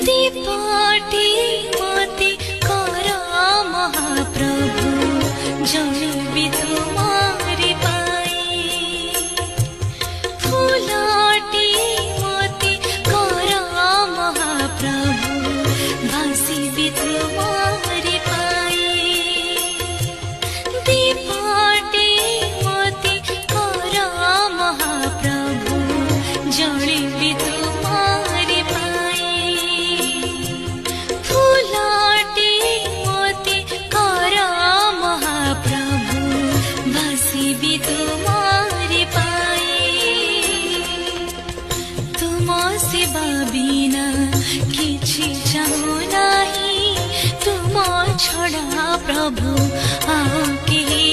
दीपटी मते कर महाप्रभु जलिबी तुम्हारी पाई फूलटी मते कर महाप्रभु भासिबी तुम्हारी पाई दीपटी मते कर महाप्रभु जलिबी तुम्हारी पाई फूलटी मते कर महाप्रभु भासिबी तुम्हारी पाई तुम सेवा बिना किछि चाहू नाही तुम छड़ा प्रभु आउ केही